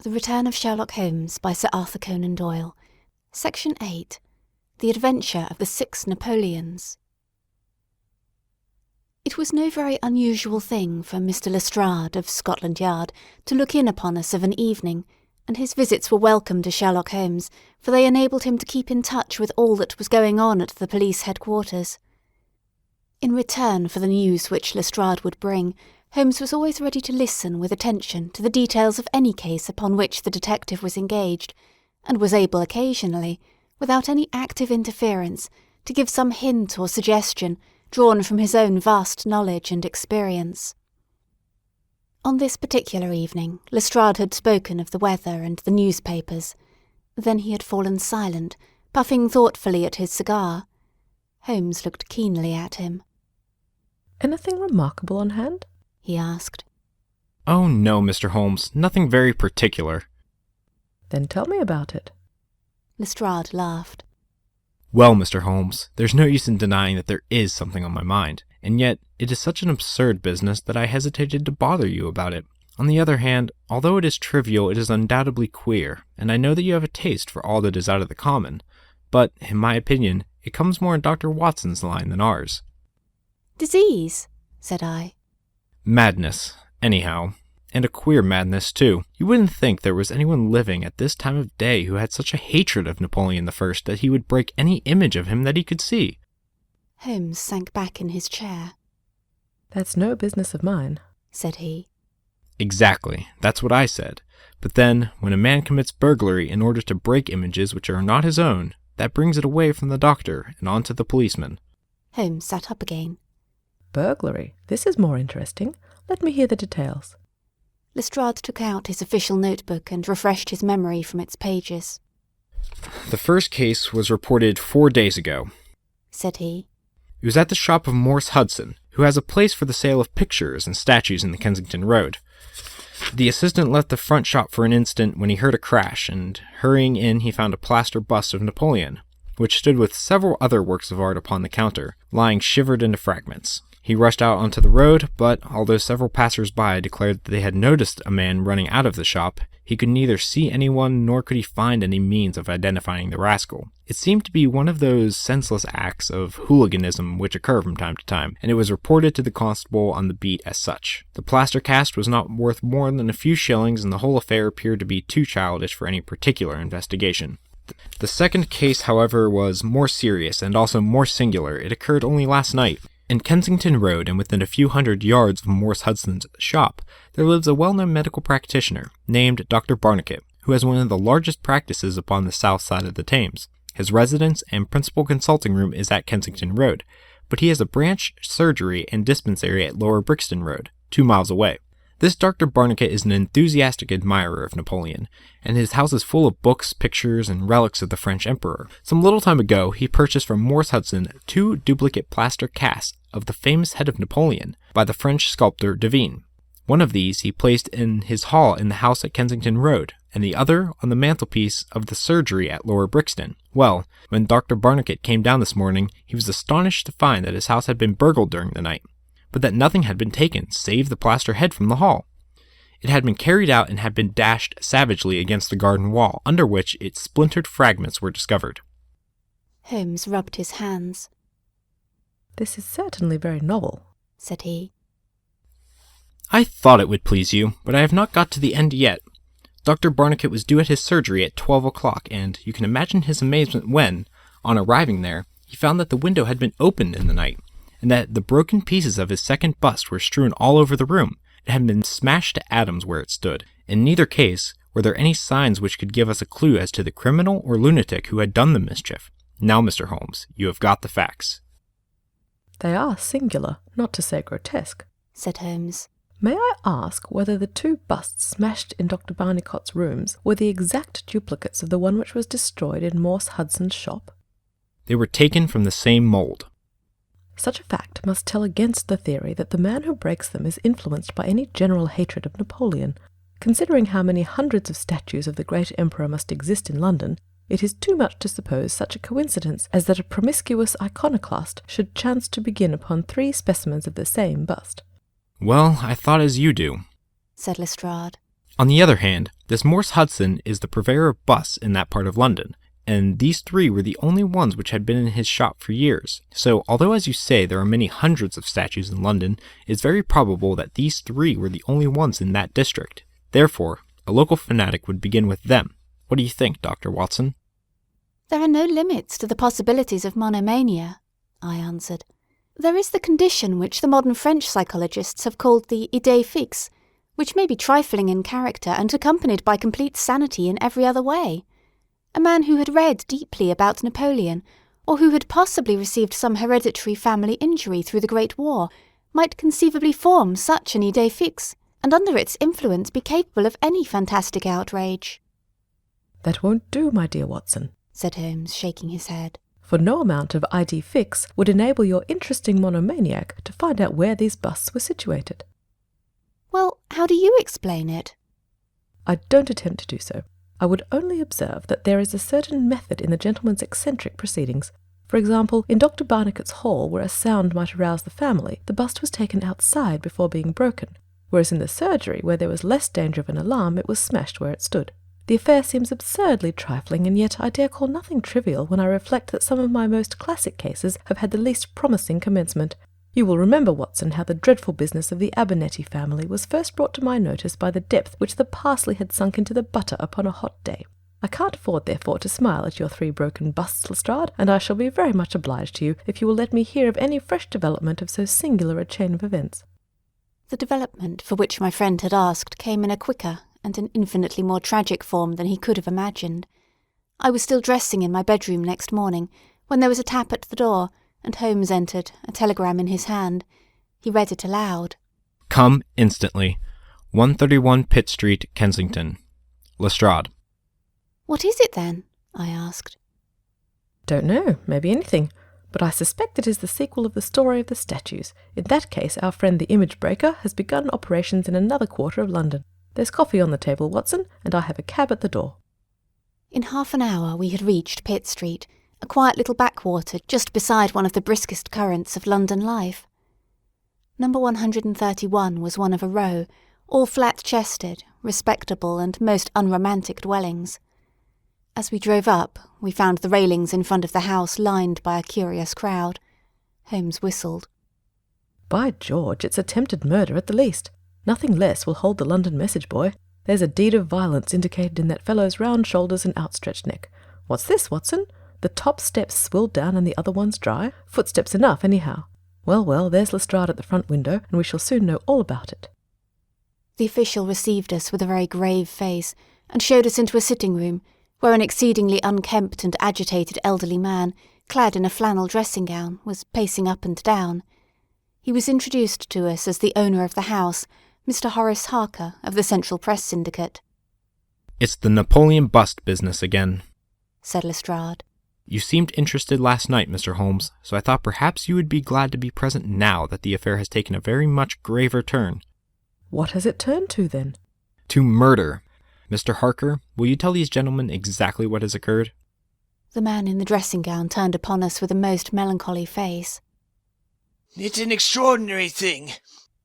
The Return of Sherlock Holmes by Sir Arthur Conan Doyle. Section 8. The Adventure of the 6 Napoleons. It was no very unusual thing for Mr. Lestrade of Scotland Yard to look in upon us of an evening, and his visits were welcome to Sherlock Holmes, for they enabled him to keep in touch with all that was going on at the police headquarters. In return for the news which Lestrade would bring, Holmes was always ready to listen with attention to the details of any case upon which the detective was engaged, and was able occasionally, without any active interference, to give some hint or suggestion drawn from his own vast knowledge and experience. On this particular evening, Lestrade had spoken of the weather and the newspapers. Then he had fallen silent, puffing thoughtfully at his cigar. Holmes looked keenly at him. "Anything remarkable on hand?" he asked. "Oh no, Mr. Holmes, nothing very particular." "Then tell me about it." Lestrade laughed. "Well, Mr. Holmes, there's no use in denying that there is something on my mind, and yet it is such an absurd business that I hesitated to bother you about it. On the other hand, although it is trivial, it is undoubtedly queer, and I know that you have a taste for all that is out of the common, but, in my opinion, it comes more in Dr. Watson's line than ours." "Disease," said I. "Madness, anyhow. And a queer madness, too. You wouldn't think there was anyone living at this time of day who had such a hatred of Napoleon I that he would break any image of him that he could see." Holmes sank back in his chair. "That's no business of mine," said he. "Exactly, that's what I said. But then, when a man commits burglary in order to break images which are not his own, that brings it away from the doctor and on to the policeman." Holmes sat up again. "Burglary. This is more interesting. Let me hear the details." Lestrade took out his official notebook and refreshed his memory from its pages. "The first case was reported 4 days ago," said he. "It was at the shop of Morse Hudson, who has a place for the sale of pictures and statues in the Kensington Road. The assistant left the front shop for an instant when he heard a crash, and hurrying in he found a plaster bust of Napoleon, which stood with several other works of art upon the counter, lying shivered into fragments. He rushed out onto the road, but although several passers-by declared that they had noticed a man running out of the shop, he could neither see anyone nor could he find any means of identifying the rascal. It seemed to be one of those senseless acts of hooliganism which occur from time to time, and it was reported to the constable on the beat as such. The plaster cast was not worth more than a few shillings, and the whole affair appeared to be too childish for any particular investigation. The second case, however, was more serious and also more singular. It occurred only last night. In Kensington Road, and within a few hundred yards of Morse Hudson's shop, there lives a well-known medical practitioner named Dr. Barnicot, who has one of the largest practices upon the south side of the Thames. His residence and principal consulting room is at Kensington Road, but he has a branch surgery and dispensary at Lower Brixton Road, 2 miles away. This Dr. Barnicot is an enthusiastic admirer of Napoleon, and his house is full of books, pictures, and relics of the French emperor. Some little time ago, he purchased from Morse Hudson 2 duplicate plaster casts of the famous head of Napoleon by the French sculptor Devine. One of these he placed in his hall in the house at Kensington Road, and the other on the mantelpiece of the surgery at Lower Brixton. Well, when Dr. Barnicot came down this morning, he was astonished to find that his house had been burgled during the night, but that nothing had been taken save the plaster head from the hall. It had been carried out and had been dashed savagely against the garden wall, under which its splintered fragments were discovered." Holmes rubbed his hands. "This is certainly very novel," said he. "I thought it would please you, but I have not got to the end yet. Dr. Barnicot was due at his surgery at 12 o'clock, and you can imagine his amazement when, on arriving there, he found that the window had been opened in the night, and that the broken pieces of his second bust were strewn all over the room. It had been smashed to atoms where it stood. In neither case were there any signs which could give us a clue as to the criminal or lunatic who had done the mischief. Now, Mr. Holmes, you have got the facts." "They are singular, not to say grotesque," said Holmes. "May I ask whether the 2 busts smashed in Dr. Barnicot's rooms were the exact duplicates of the one which was destroyed in Morse Hudson's shop?" "They were taken from the same mold." "Such a fact must tell against the theory that the man who breaks them is influenced by any general hatred of Napoleon. Considering how many hundreds of statues of the great emperor must exist in London, it is too much to suppose such a coincidence as that a promiscuous iconoclast should chance to begin upon 3 specimens of the same bust." "Well, I thought as you do," said Lestrade. On the other hand, this Morse Hudson is the purveyor of busts in that part of London, and these 3 were the only ones which had been in his shop for years. So, although as you say there are many hundreds of statues in London, it's very probable that these 3 were the only ones in that district. Therefore, a local fanatic would begin with them. What do you think, Dr. Watson? There are no limits to the possibilities of monomania, I answered. There is the condition which the modern French psychologists have called the idée fixe, which may be trifling in character and accompanied by complete sanity in every other way. A man who had read deeply about Napoleon, or who had possibly received some hereditary family injury through the Great War, might conceivably form such an idée fixe, and under its influence be capable of any fantastic outrage. "That won't do, my dear Watson," said Holmes, shaking his head. "For no amount of idée fixe would enable your interesting monomaniac to find out where these busts were situated." "Well, how do you explain it?" "I don't attempt to do so. I would only observe that there is a certain method in the gentleman's eccentric proceedings. For example, in Dr. Barnicot's hall, where a sound might arouse the family, the bust was taken outside before being broken, whereas in the surgery, where there was less danger of an alarm, it was smashed where it stood. The affair seems absurdly trifling, and yet I dare call nothing trivial when I reflect that some of my most classic cases have had the least promising commencement. You will remember, Watson, how the dreadful business of the Abernethy family was first brought to my notice by the depth which the parsley had sunk into the butter upon a hot day. I can't afford, therefore, to smile at your 3 broken busts, Lestrade, and I shall be very much obliged to you if you will let me hear of any fresh development of so singular a chain of events." The development for which my friend had asked came in a quicker and an infinitely more tragic form than he could have imagined. I was still dressing in my bedroom next morning, when there was a tap at the door, and Holmes entered, a telegram in his hand. He read it aloud. "Come instantly. 131 Pitt Street, Kensington. Lestrade." "What is it, then?" I asked. "Don't know. Maybe anything. But I suspect it is the sequel of the story of the statues. In that case, our friend the image breaker has begun operations in another quarter of London. There's coffee on the table, Watson, and I have a cab at the door." In half an hour we had reached Pitt Street, a quiet little backwater just beside one of the briskest currents of London life. Number 131 was one of a row, all flat-chested, respectable and most unromantic dwellings. As we drove up, we found the railings in front of the house lined by a curious crowd. Holmes whistled. "By George, it's attempted murder at the least. Nothing less will hold the London message boy. There's a deed of violence indicated in that fellow's round shoulders and outstretched neck. What's this, Watson? The top steps swilled down and the other ones dry? Footsteps enough, anyhow. Well, well, there's Lestrade at the front window, and we shall soon know all about it." The official received us with a very grave face, and showed us into a sitting-room, where an exceedingly unkempt and agitated elderly man, clad in a flannel dressing-gown, was pacing up and down. He was introduced to us as the owner of the house, Mr. Horace Harker, of the Central Press Syndicate. "It's the Napoleon bust business again," said Lestrade. "You seemed interested last night, Mr. Holmes, so I thought perhaps you would be glad to be present now that the affair has taken a very much graver turn." "What has it turned to, then?" "To murder. Mr. Harker, will you tell these gentlemen exactly what has occurred?" The man in the dressing-gown turned upon us with a most melancholy face. "It's an extraordinary thing,"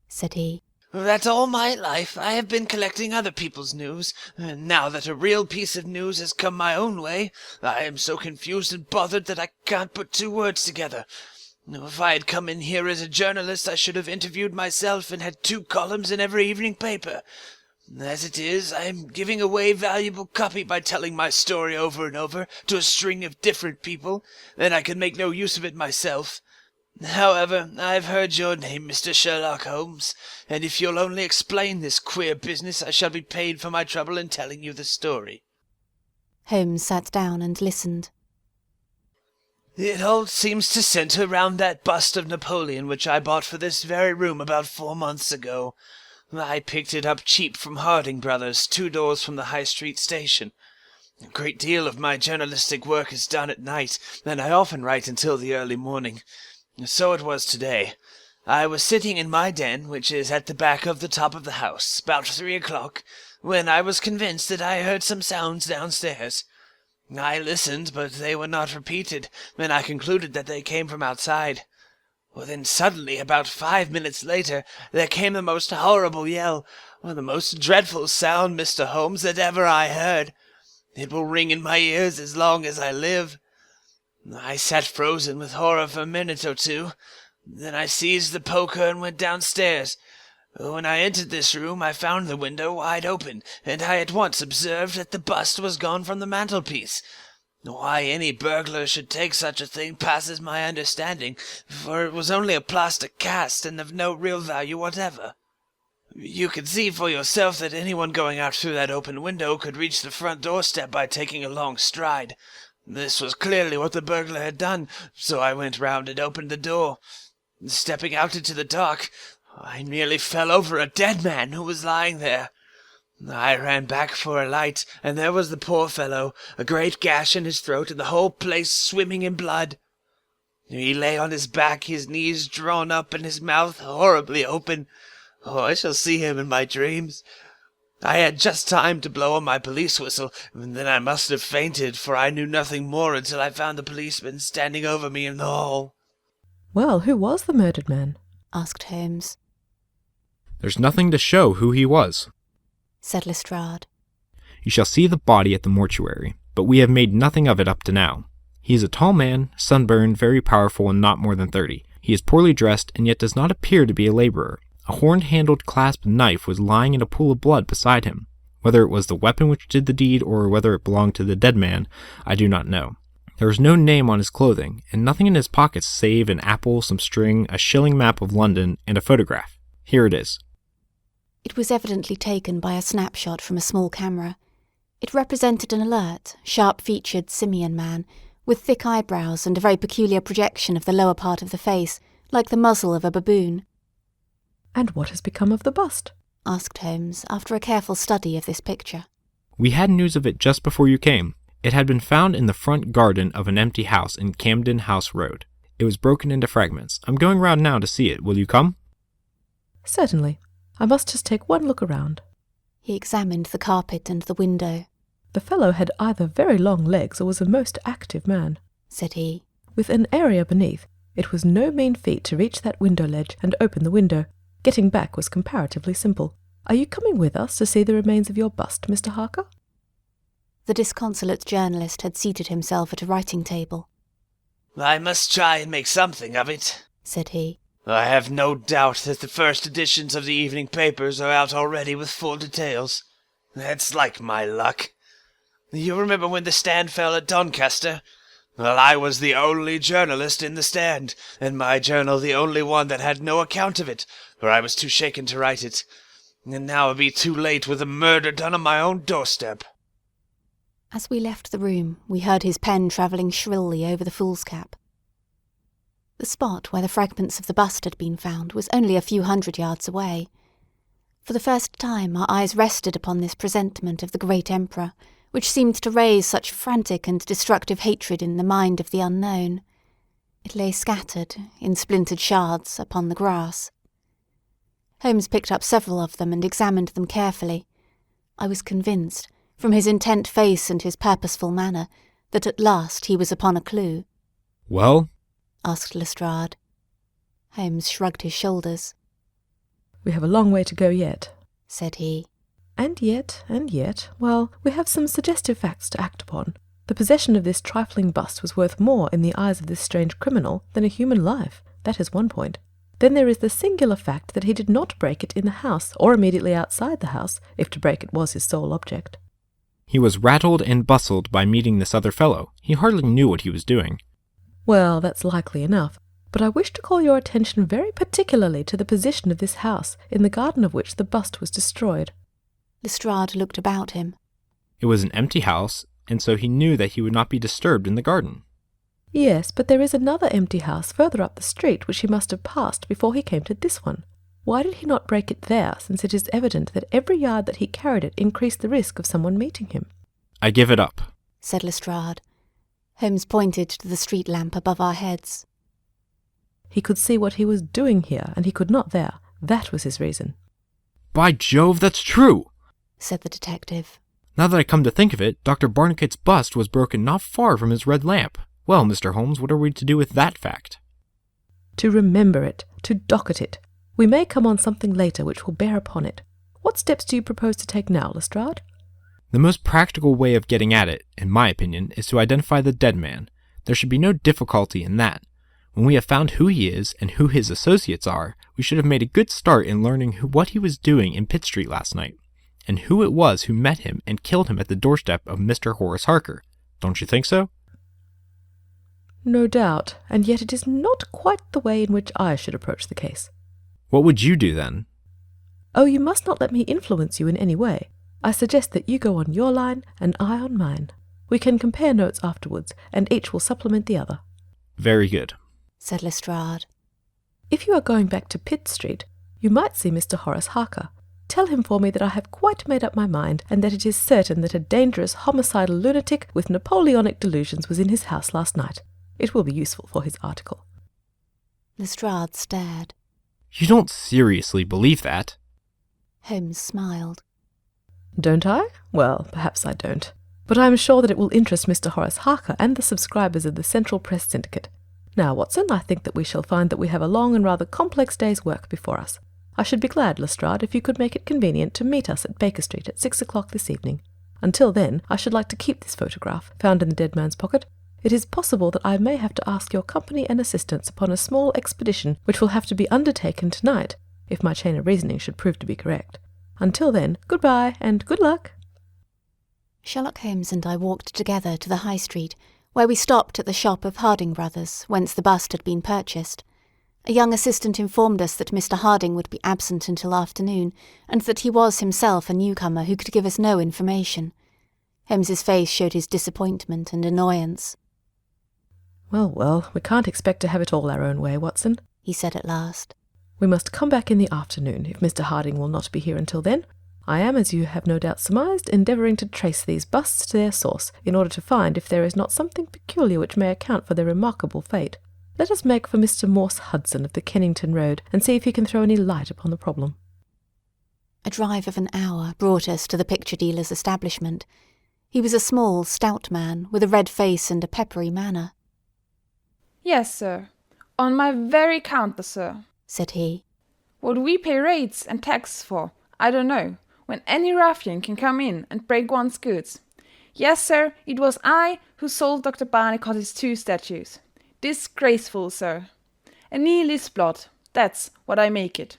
said he, "that all my life I have been collecting other people's news, and now that a real piece of news has come my own way, I am so confused and bothered that I can't put 2 words together. If I had come in here as a journalist, I should have interviewed myself and had 2 columns in every evening paper. As it is, I am giving away valuable copy by telling my story over and over to a string of different people, and I can make no use of it myself. However, I've heard your name, Mr. Sherlock Holmes, and if you'll only explain this queer business, I shall be paid for my trouble in telling you the story." Holmes sat down and listened. "It all seems to centre round that bust of Napoleon which I bought for this very room about 4 months ago. I picked it up cheap from Harding Brothers, 2 doors from the High Street station. A great deal of my journalistic work is done at night, and I often write until the early morning. So it was today. I was sitting in my den, which is at the back of the top of the house, about 3 o'clock, when I was convinced that I heard some sounds downstairs. I listened, but they were not repeated, and I concluded that they came from outside. Well, then suddenly, about 5 minutes later, there came the most horrible yell, the most dreadful sound, Mr. Holmes, that ever I heard. It will ring in my ears as long as I live. I sat frozen with horror for a minute or two. Then I seized the poker and went downstairs. When I entered this room, I found the window wide open, and I at once observed that the bust was gone from the mantelpiece. Why any burglar should take such a thing passes my understanding, for it was only a plaster cast and of no real value whatever. You can see for yourself that anyone going out through that open window could reach the front doorstep by taking a long stride. This was clearly what the burglar had done, so I went round and opened the door. Stepping out into the dark, I nearly fell over a dead man who was lying there. I ran back for a light, and there was the poor fellow, a great gash in his throat, and the whole place swimming in blood. He lay on his back, his knees drawn up, and his mouth horribly open. I shall see him in my dreams. I had just time to blow on my police whistle, and then I must have fainted, for I knew nothing more until I found the policeman standing over me in the hall. Well, who was the murdered man? asked Holmes. There's nothing to show who he was, said Lestrade. You shall see the body at the mortuary, but we have made nothing of it up to now. He is a tall man, sunburned, very powerful, and not more than 30. He is poorly dressed, and yet does not appear to be a laborer. A horn-handled clasp knife was lying in a pool of blood beside him. Whether it was the weapon which did the deed, or whether it belonged to the dead man, I do not know. There was no name on his clothing, and nothing in his pockets save an apple, some string, a shilling map of London, and a photograph. Here it is. It was evidently taken by a snapshot from a small camera. It represented an alert, sharp-featured simian man, with thick eyebrows and a very peculiar projection of the lower part of the face, like the muzzle of a baboon. And what has become of the bust? asked Holmes, after a careful study of this picture. We had news of it just before you came. It had been found in the front garden of an empty house in Camden House Road. It was broken into fragments. I'm going round now to see it. Will you come? Certainly. I must just take one look around. He examined the carpet and the window. The fellow had either very long legs or was a most active man, said he. With an area beneath, it was no mean feat to reach that window ledge and open the window. Getting back was comparatively simple. Are you coming with us to see the remains of your bust, Mr. Harker? The disconsolate journalist had seated himself at a writing table. I must try and make something of it, said he. I have no doubt that the first editions of the evening papers are out already with full details. That's like my luck. You remember when the Stand fell at Doncaster? Well, I was the only journalist in the Stand, and my journal the only one that had no account of it, for I was too shaken to write it. And now it'll be too late with a murder done on my own doorstep. As we left the room, we heard his pen travelling shrilly over the foolscap. The spot where the fragments of the bust had been found was only a few hundred yards away. For the first time our eyes rested upon this presentment of the great emperor, which seemed to raise such frantic and destructive hatred in the mind of the unknown. It lay scattered, in splintered shards, upon the grass. Holmes picked up several of them and examined them carefully. I was convinced, from his intent face and his purposeful manner, that at last he was upon a clue. Well? asked Lestrade. Holmes shrugged his shoulders. We have a long way to go yet, said he. And yet, well, we have some suggestive facts to act upon. The possession of this trifling bust was worth more in the eyes of this strange criminal than a human life. That is one point. Then there is the singular fact that he did not break it in the house, or immediately outside the house, if to break it was his sole object. He was rattled and bustled by meeting this other fellow. He hardly knew what he was doing. Well, that's likely enough, but I wish to call your attention very particularly to the position of this house, in the garden of which the bust was destroyed. Lestrade looked about him. It was an empty house, and so he knew that he would not be disturbed in the garden. Yes, but there is another empty house further up the street which he must have passed before he came to this one. Why did he not break it there, since it is evident that every yard that he carried it increased the risk of someone meeting him? I give it up, said Lestrade. Holmes pointed to the street lamp above our heads. He could see what he was doing here, and he could not there. That was his reason. By Jove, that's true, said the detective. Now that I come to think of it, Dr. Barnicott's bust was broken not far from his red lamp. Well, Mr. Holmes, what are we to do with that fact? To remember it, to docket it. We may come on something later which will bear upon it. What steps do you propose to take now, Lestrade? The most practical way of getting at it, in my opinion, is to identify the dead man. There should be no difficulty in that. When we have found who he is and who his associates are, we should have made a good start in learning what he was doing in Pitt Street last night, and who it was who met him and killed him at the doorstep of Mr. Horace Harker. Don't you think so? No doubt, and yet it is not quite the way in which I should approach the case. What would you do then? Oh, you must not let me influence you in any way. I suggest that you go on your line and I on mine. We can compare notes afterwards, and each will supplement the other. Very good, said Lestrade. If you are going back to Pitt Street, you might see Mr. Horace Harker. Tell him for me that I have quite made up my mind, and that it is certain that a dangerous homicidal lunatic with Napoleonic delusions was in his house last night. It will be useful for his article. Lestrade stared. You don't seriously believe that? Holmes smiled. Don't I? Well, perhaps I don't. But I am sure that it will interest Mr. Horace Harker and the subscribers of the Central Press Syndicate. Now, Watson, I think that we shall find that we have a long and rather complex day's work before us. I should be glad, Lestrade, if you could make it convenient to meet us at Baker Street at 6 o'clock this evening. Until then, I should like to keep this photograph, found in the dead man's pocket. It is possible that I may have to ask your company and assistance upon a small expedition which will have to be undertaken tonight, if my chain of reasoning should prove to be correct. Until then, goodbye and good luck. Sherlock Holmes and I walked together to the High Street, where we stopped at the shop of Harding Brothers, whence the bust had been purchased. A young assistant informed us that Mr. Harding would be absent until afternoon, and that he was himself a newcomer who could give us no information. Holmes's face showed his disappointment and annoyance. Well, we can't expect to have it all our own way, Watson, he said at last. We must come back in the afternoon, if Mr. Harding will not be here until then. I am, as you have no doubt surmised, endeavouring to trace these busts to their source, in order to find if there is not something peculiar which may account for their remarkable fate. Let us make for Mr. Morse Hudson of the Kennington Road, and see if he can throw any light upon the problem. A drive of an hour brought us to the picture dealer's establishment. He was a small, stout man, with a red face and a peppery manner. "Yes, sir. On my very counter, sir," said he. "What we pay rates and taxes for, I don't know, when any ruffian can come in and break one's goods. Yes, sir, it was I who sold Dr. Barnicot his 2 statues. Disgraceful, sir. A nihilist plot, that's what I make it.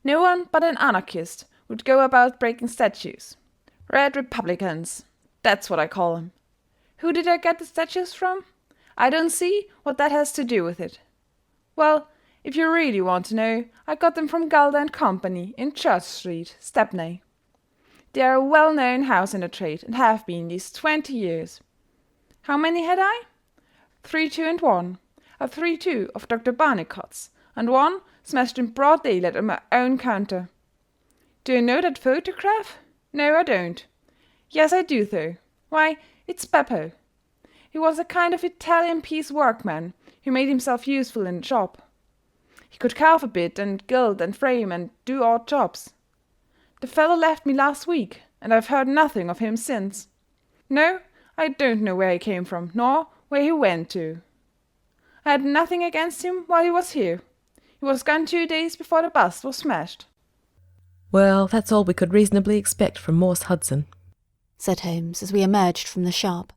No one but an anarchist would go about breaking statues. Red Republicans, that's what I call 'em. Who did I get the statues from? I don't see what that has to do with it. Well, if you really want to know, I got them from Galder and Company in Church Street, Stepney. They are a well-known house in the trade, and have been these 20 years. How many had I? 3, 2, and 1. A 3-2 of Dr. Barnicot's, and one smashed in broad daylight on my own counter. Do you know that photograph? No, I don't. Yes, I do, though. Why, it's Beppo. He was a kind of Italian piece workman who made himself useful in the shop. He could carve a bit, and gild and frame, and do odd jobs. The fellow left me last week, and I've heard nothing of him since. No, I don't know where he came from, nor where he went to. I had nothing against him while he was here. He was gone 2 days before the bust was smashed." Well, that's all we could reasonably expect from Morse Hudson, said Holmes as we emerged from the shop.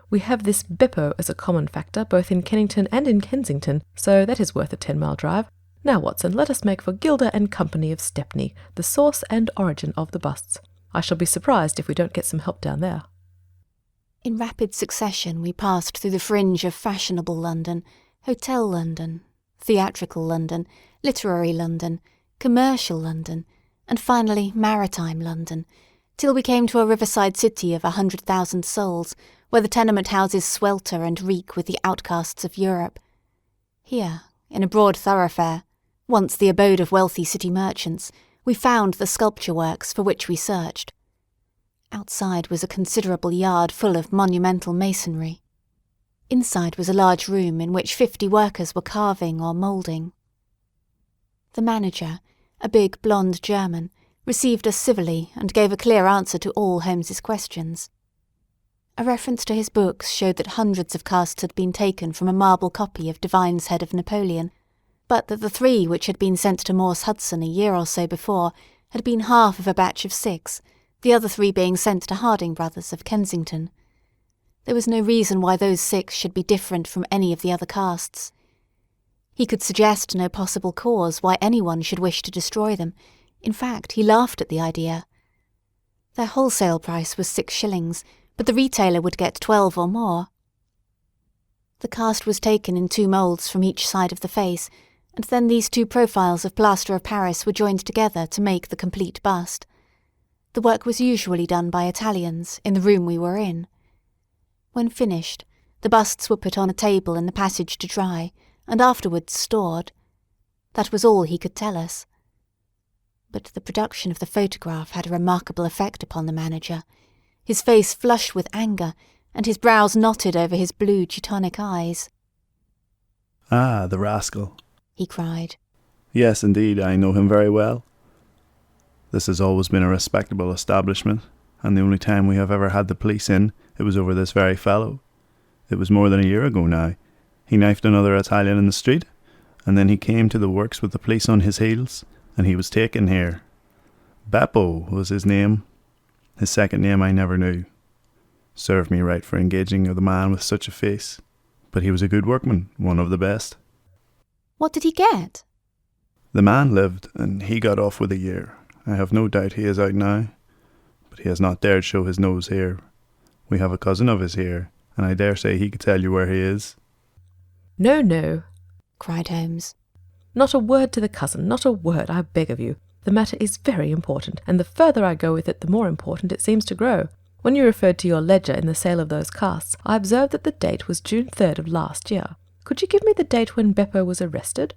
We have this Beppo as a common factor, both in Kennington and in Kensington, so that is worth a 10-mile drive. Now, Watson, let us make for Gilder and Company of Stepney, the source and origin of the busts. I shall be surprised if we don't get some help down there. In rapid succession we passed through the fringe of fashionable London, hotel London, theatrical London, literary London, commercial London, and finally maritime London, till we came to a riverside city of 100,000 souls, where the tenement houses swelter and reek with the outcasts of Europe. Here, in a broad thoroughfare, once the abode of wealthy city merchants, we found the sculpture works for which we searched. Outside was a considerable yard full of monumental masonry. Inside was a large room in which 50 workers were carving or moulding. The manager, a big blonde German, received us civilly and gave a clear answer to all Holmes's questions. A reference to his books showed that hundreds of casts had been taken from a marble copy of Devine's Head of Napoleon, but that the 3 which had been sent to Morse Hudson a year or so before had been half of a batch of 6, the other 3 being sent to Harding Brothers of Kensington. There was no reason why those 6 should be different from any of the other casts. He could suggest no possible cause why anyone should wish to destroy them. In fact, he laughed at the idea. Their wholesale price was 6 shillings, but the retailer would get 12 or more. The cast was taken in 2 moulds from each side of the face, and then these 2 profiles of plaster of Paris were joined together to make the complete bust. The work was usually done by Italians in the room we were in. When finished, the busts were put on a table in the passage to dry, and afterwards stored. That was all he could tell us. But the production of the photograph had a remarkable effect upon the manager. His face flushed with anger, and his brows knotted over his blue Teutonic eyes. "Ah, the rascal," he cried. "Yes, indeed, I know him very well. This has always been a respectable establishment, and the only time we have ever had the police in, it was over this very fellow. It was more than a year ago now. He knifed another Italian in the street, and then he came to the works with the police on his heels, and he was taken here. Beppo was his name. His second name I never knew. Served me right for engaging the man with such a face. But he was a good workman, one of the best." "What did he get?" "The man lived, and he got off with a year. I have no doubt he is out now, but he has not dared show his nose here. We have a cousin of his here, and I dare say he could tell you where he is." "No, no," cried Holmes. "Not a word to the cousin, not a word, I beg of you. The matter is very important, and the further I go with it, the more important it seems to grow. When you referred to your ledger in the sale of those casts, I observed that the date was June 3rd of last year. Could you give me the date when Beppo was arrested?"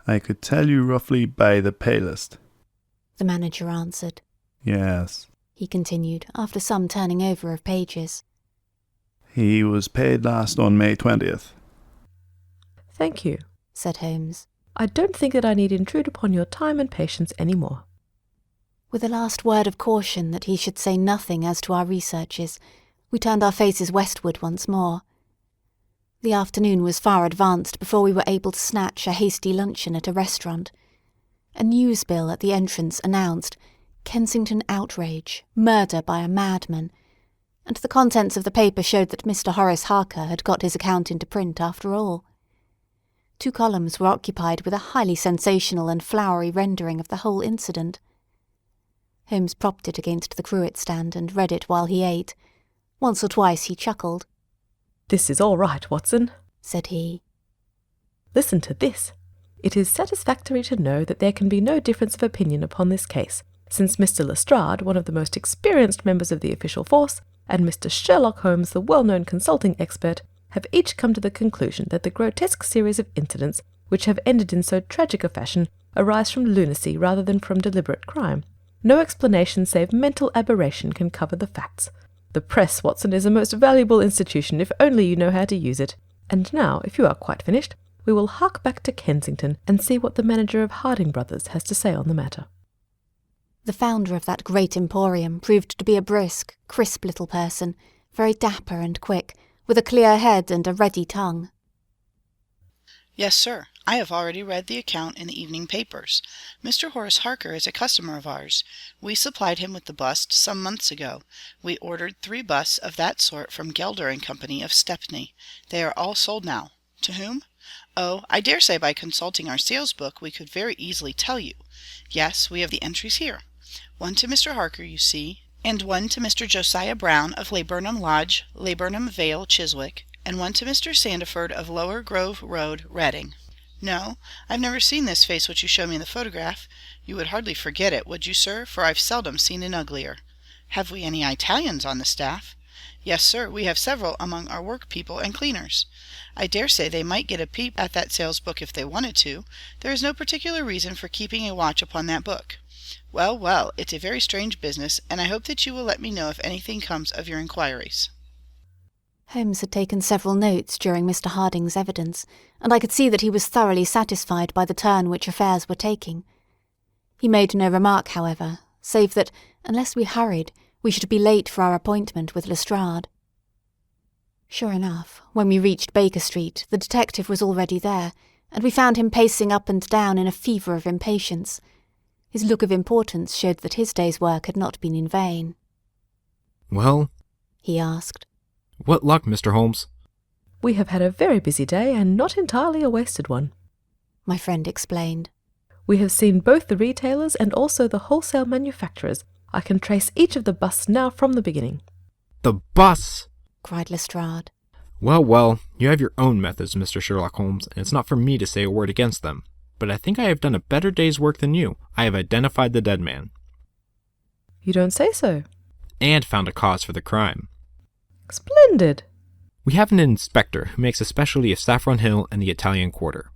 "I could tell you roughly by the pay list," the manager answered. "Yes. He continued, after some turning over of pages. He was paid last on May 20th. "Thank you," said Holmes. "I don't think that I need intrude upon your time and patience any more." With a last word of caution that he should say nothing as to our researches, we turned our faces westward once more. The afternoon was far advanced before we were able to snatch a hasty luncheon at a restaurant. A newsbill at the entrance announced "Kensington outrage, murder by a madman," and the contents of the paper showed that Mr. Horace Harker had got his account into print after all. 2 columns were occupied with a highly sensational and flowery rendering of the whole incident. Holmes propped it against the cruet stand and read it while he ate. Once or twice he chuckled. "This is all right, Watson," said he. "Listen to this. It is satisfactory to know that there can be no difference of opinion upon this case, since Mr. Lestrade, one of the most experienced members of the official force, and Mr. Sherlock Holmes, the well-known consulting expert, have each come to the conclusion that the grotesque series of incidents which have ended in so tragic a fashion arise from lunacy rather than from deliberate crime. No explanation save mental aberration can cover the facts. The press, Watson, is a most valuable institution if only you know how to use it. And now, if you are quite finished, we will hark back to Kensington and see what the manager of Harding Brothers has to say on the matter." The founder of that great emporium proved to be a brisk, crisp little person, very dapper and quick, with a clear head and a ready tongue. "Yes, sir. I have already read the account in the evening papers. Mr. Horace Harker is a customer of ours. We supplied him with the bust some months ago. We ordered 3 busts of that sort from Gelder and Company of Stepney. They are all sold now. To whom? Oh, I dare say by consulting our sales book we could very easily tell you. Yes, we have the entries here. 1 to Mr. Harker, you see, and 1 to Mr. Josiah Brown of Laburnum Lodge, Laburnum Vale, Chiswick, and 1 to Mr. Sandiford of Lower Grove Road, Reading. No, I've never seen this face which you show me in the photograph. You would hardly forget it, would you, sir? For I've seldom seen an uglier. Have we any Italians on the staff? Yes, sir, we have several among our work people and cleaners. I dare say they might get a peep at that sales book if they wanted to. There is no particular reason for keeping a watch upon that book. Well, well, it's a very strange business, and I hope that you will let me know if anything comes of your inquiries." Holmes had taken several notes during Mr. Harding's evidence, and I could see that he was thoroughly satisfied by the turn which affairs were taking. He made no remark, however, save that, unless we hurried, we should be late for our appointment with Lestrade. Sure enough, when we reached Baker Street, the detective was already there, and we found him pacing up and down in a fever of impatience. His look of importance showed that his day's work had not been in vain. "Well?" he asked. "What luck, Mr. Holmes?" We have had a very busy day, and not entirely a wasted one. My friend explained. We have seen both the retailers and also the wholesale manufacturers. I can trace each of the busts now from the beginning. "The bus!" cried Lestrade. Well, you have your own methods, Mr. Sherlock Holmes, and it's not for me to say a word against them. But I think I have done a better day's work than you. I have identified the dead man. You don't say so. And found a cause for the crime. Splendid! We have an inspector who makes a specialty of Saffron Hill and the Italian Quarter.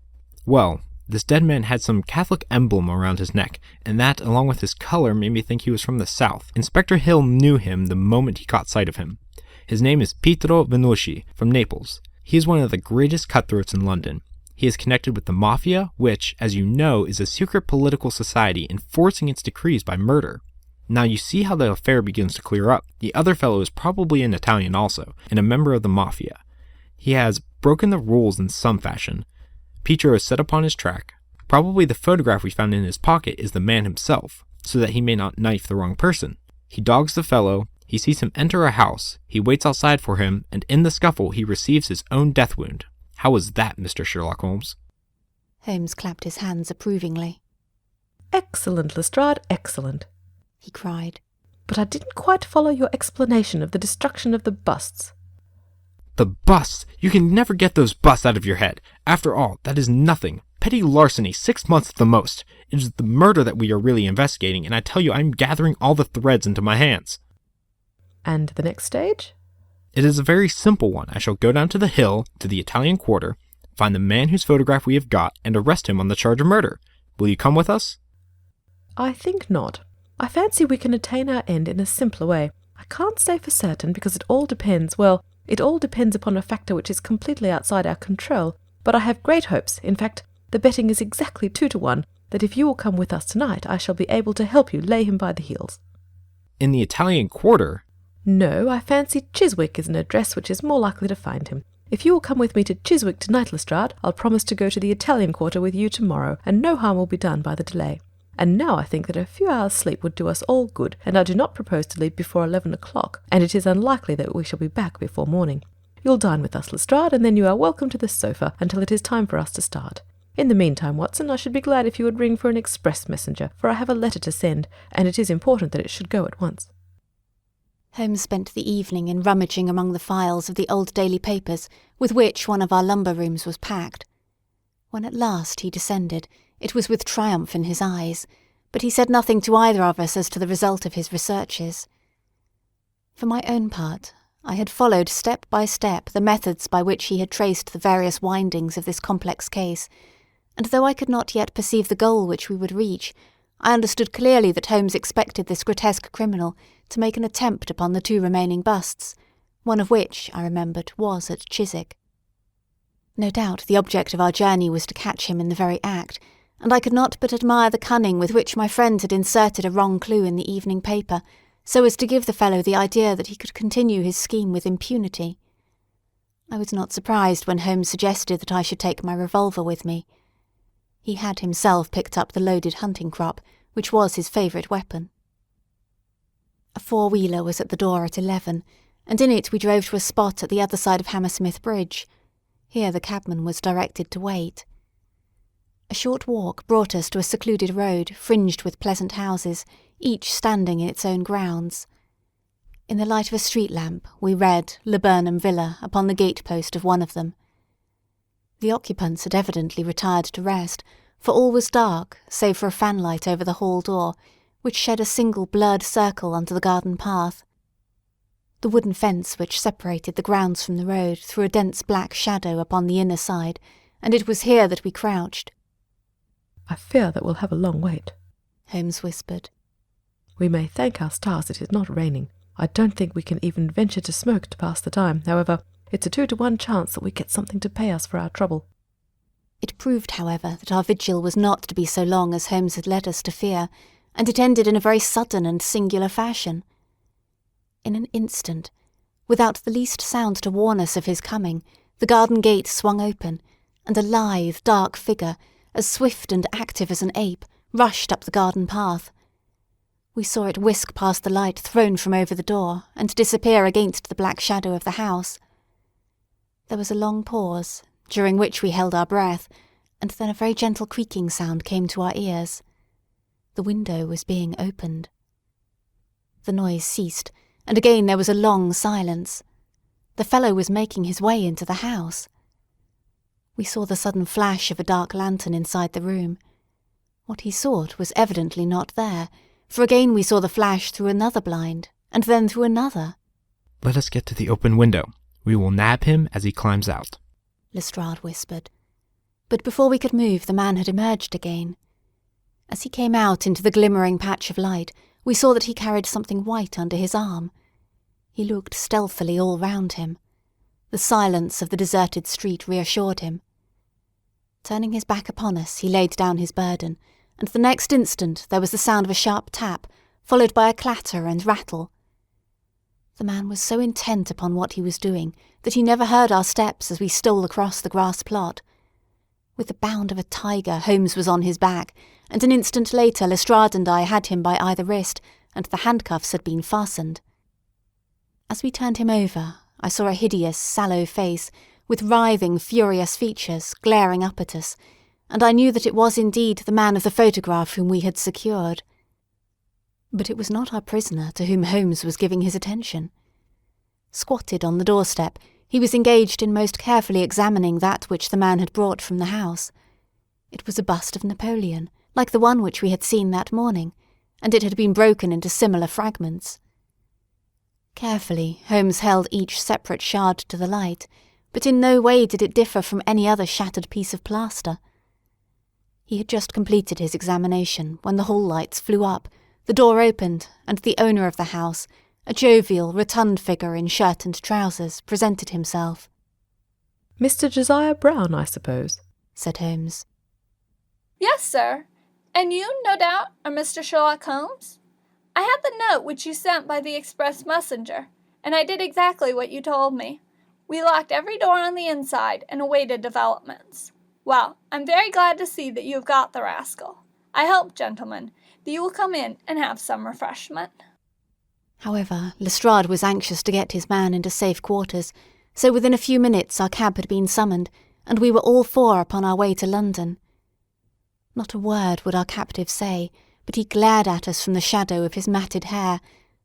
Well, this dead man had some Catholic emblem around his neck, and that, along with his color, made me think he was from the south. Inspector Hill knew him the moment he caught sight of him. His name is Pietro Venucci, from Naples. He is one of the greatest cutthroats in London. He is connected with the Mafia, which, as you know, is a secret political society enforcing its decrees by murder. Now you see how the affair begins to clear up. The other fellow is probably an Italian also, and a member of the Mafia. He has broken the rules in some fashion. Pietro is set upon his track. Probably the photograph we found in his pocket is the man himself, so that he may not knife the wrong person. He dogs the fellow, he sees him enter a house, he waits outside for him, and in the scuffle he receives his own death wound. How was that, Mr. Sherlock Holmes? Holmes clapped his hands approvingly. Excellent, Lestrade, excellent, he cried. But I didn't quite follow your explanation of the destruction of the busts. The busts! You can never get those busts out of your head. After all, that is nothing. Petty larceny, 6 months at the most. It is the murder that we are really investigating, and I tell you I'm gathering all the threads into my hands. And the next stage? It is a very simple one. I shall go down to the hill, to the Italian Quarter, find the man whose photograph we have got, and arrest him on the charge of murder. Will you come with us? I think not. I fancy we can attain our end in a simpler way. I can't say for certain, because it all depends upon a factor which is completely outside our control, but I have great hopes. In fact, the betting is exactly 2-1, that if you will come with us tonight, I shall be able to help you lay him by the heels. In the Italian Quarter? No, I fancy Chiswick is an address which is more likely to find him. If you will come with me to Chiswick tonight, Lestrade, I'll promise to go to the Italian Quarter with you tomorrow, and no harm will be done by the delay. And now I think that a few hours' sleep would do us all good, and I do not propose to leave before 11 o'clock, and it is unlikely that we shall be back before morning. You'll dine with us, Lestrade, and then you are welcome to the sofa until it is time for us to start. In the meantime, Watson, I should be glad if you would ring for an express messenger, for I have a letter to send, and it is important that it should go at once. Holmes spent the evening in rummaging among the files of the old daily papers with which one of our lumber rooms was packed. When at last he descended, it was with triumph in his eyes, but he said nothing to either of us as to the result of his researches. For my own part, I had followed step by step the methods by which he had traced the various windings of this complex case, and though I could not yet perceive the goal which we would reach, I understood clearly that Holmes expected this grotesque criminal to make an attempt upon the 2 remaining busts, one of which, I remembered, was at Chiswick. No doubt the object of our journey was to catch him in the very act, and I could not but admire the cunning with which my friend had inserted a wrong clue in the evening paper, so as to give the fellow the idea that he could continue his scheme with impunity. I was not surprised when Holmes suggested that I should take my revolver with me. He had himself picked up the loaded hunting crop, which was his favourite weapon. A 4-wheeler was at the door at 11, and in it we drove to a spot at the other side of Hammersmith Bridge. Here the cabman was directed to wait. A short walk brought us to a secluded road fringed with pleasant houses, each standing in its own grounds. In the light of a street lamp we read Laburnum Villa upon the gate-post of one of them. The occupants had evidently retired to rest, for all was dark, save for a fanlight over the hall door, which shed a single blurred circle onto the garden path. The wooden fence which separated the grounds from the road threw a dense black shadow upon the inner side, and it was here that we crouched. I fear that we'll have a long wait, Holmes whispered. We may thank our stars it is not raining. I don't think we can even venture to smoke to pass the time. However, it's a 2-1 chance that we get something to pay us for our trouble. It proved, however, that our vigil was not to be so long as Holmes had led us to fear, and it ended in a very sudden and singular fashion. In an instant, without the least sound to warn us of his coming, the garden gate swung open, and a lithe, dark figure, as swift and active as an ape, rushed up the garden path. We saw it whisk past the light thrown from over the door and disappear against the black shadow of the house. There was a long pause, during which we held our breath, and then a very gentle creaking sound came to our ears. The window was being opened. The noise ceased, and again there was a long silence. The fellow was making his way into the house. We saw the sudden flash of a dark lantern inside the room. What he sought was evidently not there, for again we saw the flash through another blind, and then through another. "Let us get to the open window. We will nab him as he climbs out," Lestrade whispered. But before we could move, the man had emerged again. As he came out into the glimmering patch of light, we saw that he carried something white under his arm. He looked stealthily all round him. The silence of the deserted street reassured him. Turning his back upon us, he laid down his burden, and the next instant there was the sound of a sharp tap, followed by a clatter and rattle. The man was so intent upon what he was doing that he never heard our steps as we stole across the grass plot. With the bound of a tiger, Holmes was on his back, and an instant later Lestrade and I had him by either wrist, and the handcuffs had been fastened. As we turned him over, I saw a hideous, sallow face, with writhing, furious features, glaring up at us, and I knew that it was indeed the man of the photograph whom we had secured. But it was not our prisoner to whom Holmes was giving his attention. Squatted on the doorstep, he was engaged in most carefully examining that which the man had brought from the house. It was a bust of Napoleon, like the one which we had seen that morning, and it had been broken into similar fragments. Carefully, Holmes held each separate shard to the light, but in no way did it differ from any other shattered piece of plaster. He had just completed his examination when the hall lights flew up, the door opened, and the owner of the house, a jovial, rotund figure in shirt and trousers, presented himself. "Mr. Josiah Brown, I suppose?" said Holmes. "Yes, sir. And you, no doubt, are Mr. Sherlock Holmes? I had the note which you sent by the express messenger, and I did exactly what you told me. We locked every door on the inside and awaited developments. Well, I'm very glad to see that you have got the rascal. I hope, gentlemen, that you will come in and have some refreshment." However, Lestrade was anxious to get his man into safe quarters, so within a few minutes our cab had been summoned, and we were all four upon our way to London. Not a word would our captive say, but he glared at us from the shadow of his matted hair,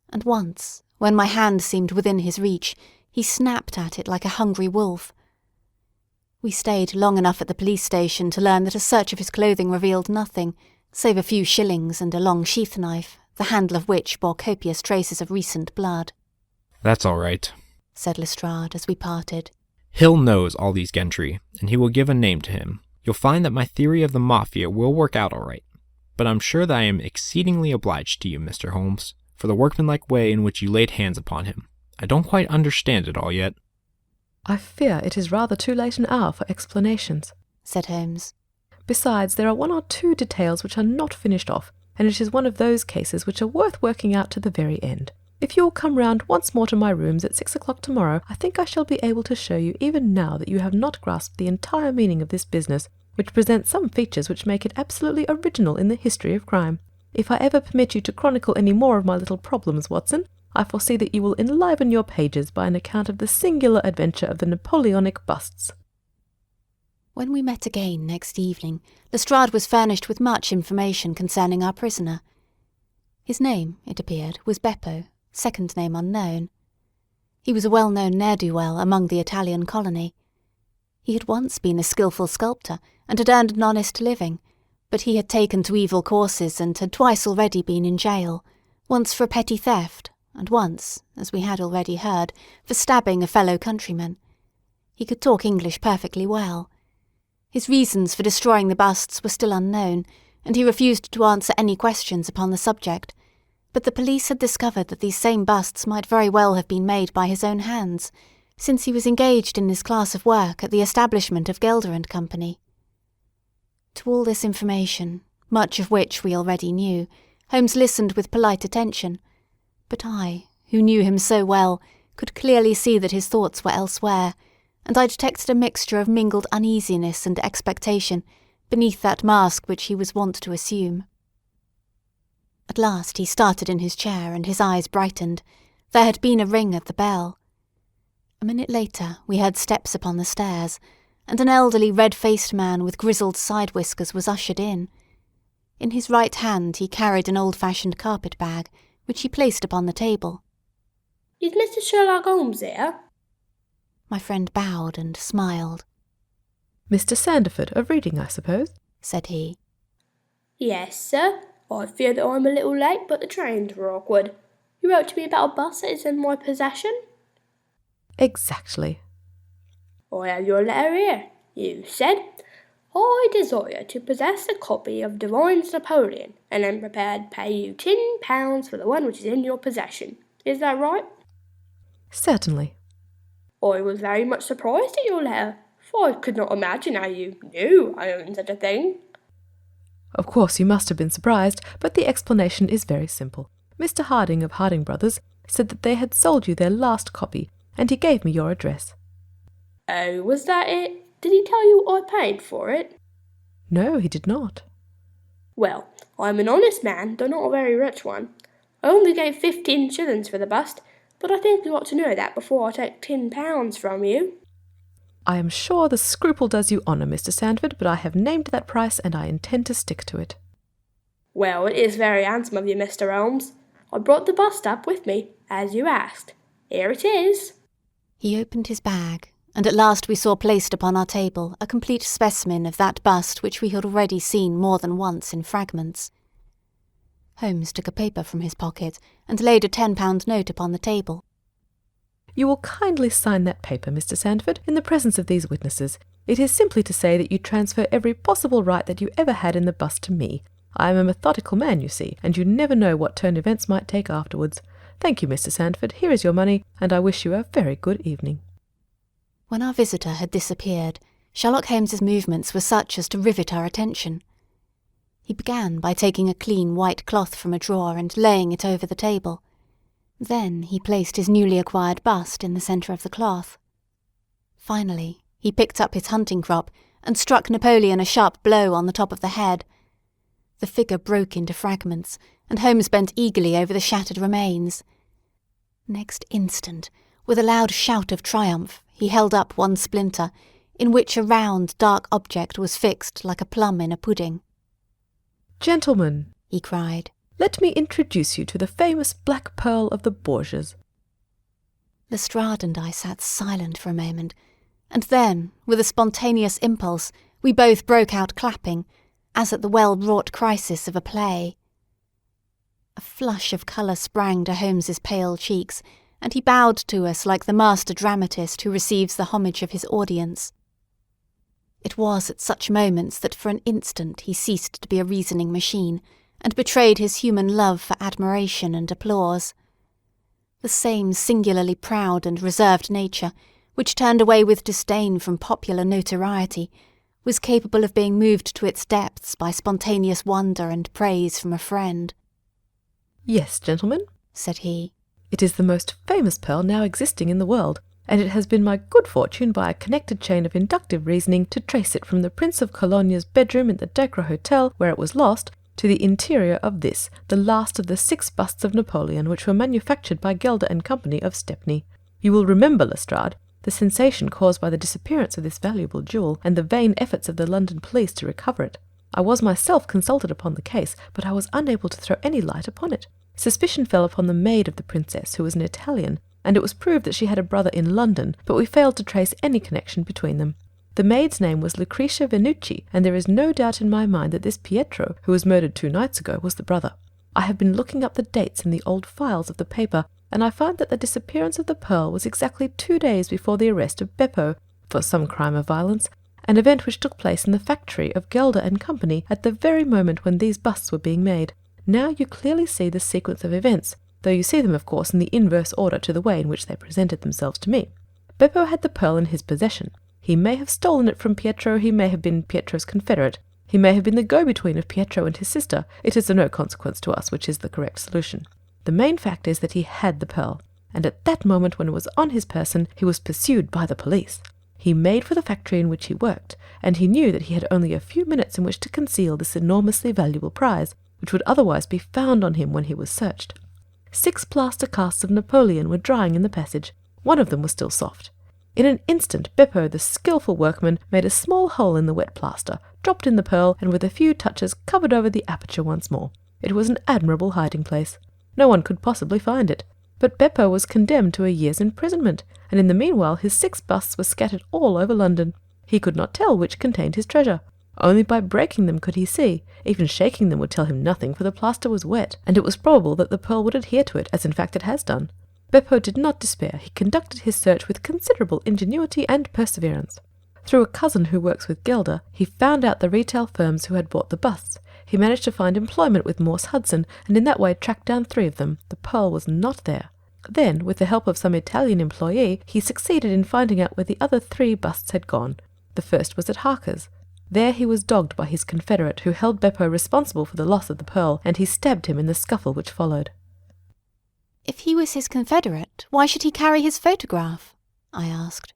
and once, when my hand seemed within his reach, he snapped at it like a hungry wolf. We stayed long enough at the police station to learn that a search of his clothing revealed nothing, save a few shillings and a long sheath knife, the handle of which bore copious traces of recent blood. "That's all right," said Lestrade as we parted. "Hill knows all these gentry, and he will give a name to him. You'll find that my theory of the Mafia will work out all right. But I'm sure that I am exceedingly obliged to you, Mr. Holmes, for the workmanlike way in which you laid hands upon him. I don't quite understand it all yet." "I fear it is rather too late an hour for explanations," said Holmes. "Besides, there are one or two details which are not finished off, and it is one of those cases which are worth working out to the very end. If you will come round once more to my rooms at 6 o'clock tomorrow, I think I shall be able to show you even now that you have not grasped the entire meaning of this business, which presents some features which make it absolutely original in the history of crime. If I ever permit you to chronicle any more of my little problems, Watson, I foresee that you will enliven your pages by an account of the singular adventure of the Napoleonic busts." When we met again next evening, Lestrade was furnished with much information concerning our prisoner. His name, it appeared, was Beppo, second name unknown. He was a well-known ne'er-do-well among the Italian colony. He had once been a skilful sculptor, and had earned an honest living, but he had taken to evil courses and had twice already been in jail, once for a petty theft, and once, as we had already heard, for stabbing a fellow countryman. He could talk English perfectly well. His reasons for destroying the busts were still unknown, and he refused to answer any questions upon the subject, but the police had discovered that these same busts might very well have been made by his own hands, since he was engaged in this class of work at the establishment of Gelder and Company. To all this information, much of which we already knew, Holmes listened with polite attention, but I, who knew him so well, could clearly see that his thoughts were elsewhere, and I detected a mixture of mingled uneasiness and expectation beneath that mask which he was wont to assume. At last he started in his chair, and his eyes brightened. There had been a ring at the bell. A minute later we heard steps upon the stairs, and an elderly red-faced man with grizzled side whiskers was ushered in. In his right hand he carried an old-fashioned carpet-bag, which he placed upon the table. "Is Mr. Sherlock Holmes here?" My friend bowed and smiled. "Mr. Sandford, of Reading, I suppose?" said he. "Yes, sir. I fear that I'm a little late, but the trains were awkward. You wrote to me about a bus that is in my possession?" "Exactly." "I have your letter here. You said, 'I desire to possess a copy of Divine's Napoleon, and am prepared to pay you £10 for the one which is in your possession.' Is that right?" "Certainly." "I was very much surprised at your letter, for I could not imagine how you knew I owned such a thing." Of course you must have been surprised, but the explanation is very simple. Mr. Harding of Harding Brothers said that they had sold you their last copy, and he gave me your address. "Oh, was that it? Did he tell you I paid for it?" "No, he did not." "Well, I'm an honest man, though not a very rich one. I only gave 15 shillings for the bust, but I think you ought to know that before I take £10 from you." "I am sure the scruple does you honour, Mr. Sandford, but I have named that price, and I intend to stick to it." "Well, it is very handsome of you, Mr. Holmes. I brought the bust up with me, as you asked. Here it is." He opened his bag, and at last we saw placed upon our table a complete specimen of that bust which we had already seen more than once in fragments. Holmes took a paper from his pocket and laid a £10 note upon the table. "You will kindly sign that paper, Mr. Sandford, in the presence of these witnesses. It is simply to say that you transfer every possible right that you ever had in the bust to me. I am a methodical man, you see, and you never know what turn events might take afterwards. Thank you, Mr. Sandford. Here is your money, and I wish you a very good evening." When our visitor had disappeared, Sherlock Holmes's movements were such as to rivet our attention. He began by taking a clean white cloth from a drawer and laying it over the table. Then he placed his newly acquired bust in the centre of the cloth. Finally, he picked up his hunting crop and struck Napoleon a sharp blow on the top of the head. The figure broke into fragments, and Holmes bent eagerly over the shattered remains. Next instant, with a loud shout of triumph, he held up one splinter, in which a round, dark object was fixed like a plum in a pudding. "Gentlemen," he cried, "let me introduce you to the famous Black Pearl of the Borgias." Lestrade and I sat silent for a moment, and then, with a spontaneous impulse, we both broke out clapping, as at the well-wrought crisis of a play. A flush of colour sprang to Holmes's pale cheeks, and he bowed to us like the master dramatist who receives the homage of his audience. It was at such moments that for an instant he ceased to be a reasoning machine, and betrayed his human love for admiration and applause. The same singularly proud and reserved nature, which turned away with disdain from popular notoriety, was capable of being moved to its depths by spontaneous wonder and praise from a friend. "Yes, gentlemen," said he, "it is the most famous pearl now existing in the world, and it has been my good fortune by a connected chain of inductive reasoning to trace it from the Prince of Cologne's bedroom in the Dacre Hotel, where it was lost, to the interior of this, the last of the 6 busts of Napoleon which were manufactured by Gelder and Company of Stepney. You will remember, Lestrade, the sensation caused by the disappearance of this valuable jewel, and the vain efforts of the London police to recover it. I was myself consulted upon the case, but I was unable to throw any light upon it. Suspicion fell upon the maid of the princess, who was an Italian, and it was proved that she had a brother in London, but we failed to trace any connection between them. The maid's name was Lucretia Venucci, and there is no doubt in my mind that this Pietro, who was murdered 2 nights ago, was the brother. I have been looking up the dates in the old files of the paper, and I find that the disappearance of the pearl was exactly 2 days before the arrest of Beppo for some crime of violence, an event which took place in the factory of Gelder and Company at the very moment when these busts were being made. Now you clearly see the sequence of events, though you see them, of course, in the inverse order to the way in which they presented themselves to me. Beppo had the pearl in his possession. He may have stolen it from Pietro, he may have been Pietro's confederate, he may have been the go-between of Pietro and his sister. It is of no consequence to us which is the correct solution. The main fact is that he had the pearl, and at that moment when it was on his person, he was pursued by the police. He made for the factory in which he worked, and he knew that he had only a few minutes in which to conceal this enormously valuable prize, which would otherwise be found on him when he was searched. 6 plaster casts of Napoleon were drying in the passage. One of them was still soft. In an instant, Beppo, the skilful workman, made a small hole in the wet plaster, dropped in the pearl, and with a few touches covered over the aperture once more. It was an admirable hiding-place. No one could possibly find it. But Beppo was condemned to a year's imprisonment, and in the meanwhile his 6 busts were scattered all over London. He could not tell which contained his treasure. Only by breaking them could he see. Even shaking them would tell him nothing, for the plaster was wet, and it was probable that the pearl would adhere to it, as in fact it has done. Beppo did not despair. He conducted his search with considerable ingenuity and perseverance. Through a cousin who works with Gelder, he found out the retail firms who had bought the busts. He managed to find employment with Morse Hudson, and in that way tracked down 3 of them. The pearl was not there. Then, with the help of some Italian employee, he succeeded in finding out where the other 3 busts had gone. The first was at Harker's. There he was dogged by his confederate, who held Beppo responsible for the loss of the pearl, and he stabbed him in the scuffle which followed. If he was his confederate, why should he carry his photograph? I asked.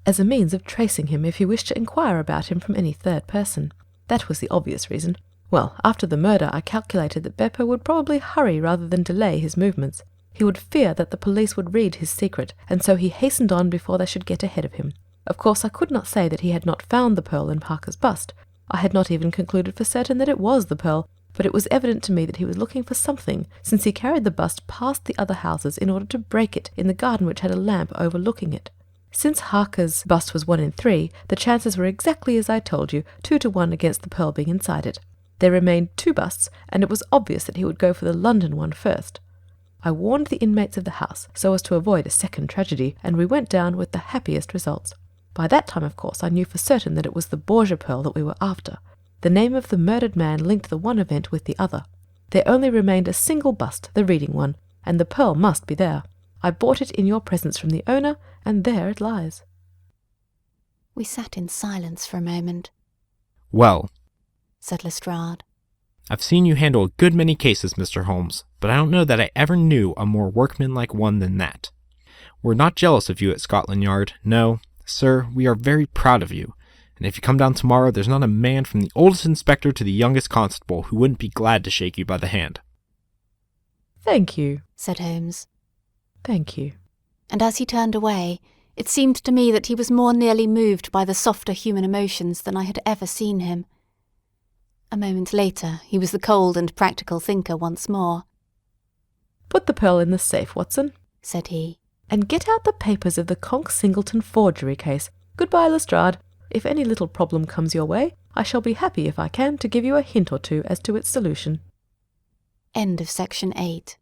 As a means of tracing him if he wished to inquire about him from any third person. That was the obvious reason. Well, after the murder I calculated that Beppo would probably hurry rather than delay his movements. He would fear that the police would read his secret, and so he hastened on before they should get ahead of him. Of course, I could not say that he had not found the pearl in Parker's bust. I had not even concluded for certain that it was the pearl, but it was evident to me that he was looking for something, since he carried the bust past the other houses in order to break it in the garden which had a lamp overlooking it. Since Harker's bust was 1 in 3, the chances were exactly as I told you, 2 to 1 against the pearl being inside it. There remained 2 busts, and it was obvious that he would go for the London one first. I warned the inmates of the house, so as to avoid a second tragedy, and we went down with the happiest results. By that time, of course, I knew for certain that it was the Borgia pearl that we were after. The name of the murdered man linked the one event with the other. There only remained a single bust, the reading one, and the pearl must be there. I bought it in your presence from the owner, and there it lies. We sat in silence for a moment. Well, said Lestrade. I've seen you handle a good many cases, Mr. Holmes, but I don't know that I ever knew a more workmanlike one than that. We're not jealous of you at Scotland Yard. No, sir, we are very proud of you. And if you come down tomorrow, there's not a man from the oldest inspector to the youngest constable who wouldn't be glad to shake you by the hand. Thank you, said Holmes. Thank you. And as he turned away, it seemed to me that he was more nearly moved by the softer human emotions than I had ever seen him. A moment later, he was the cold and practical thinker once more. Put the pearl in the safe, Watson, said he, and get out the papers of the Conk-Singleton forgery case. Goodbye, Lestrade. If any little problem comes your way, I shall be happy if I can to give you a hint or two as to its solution. End of section 8.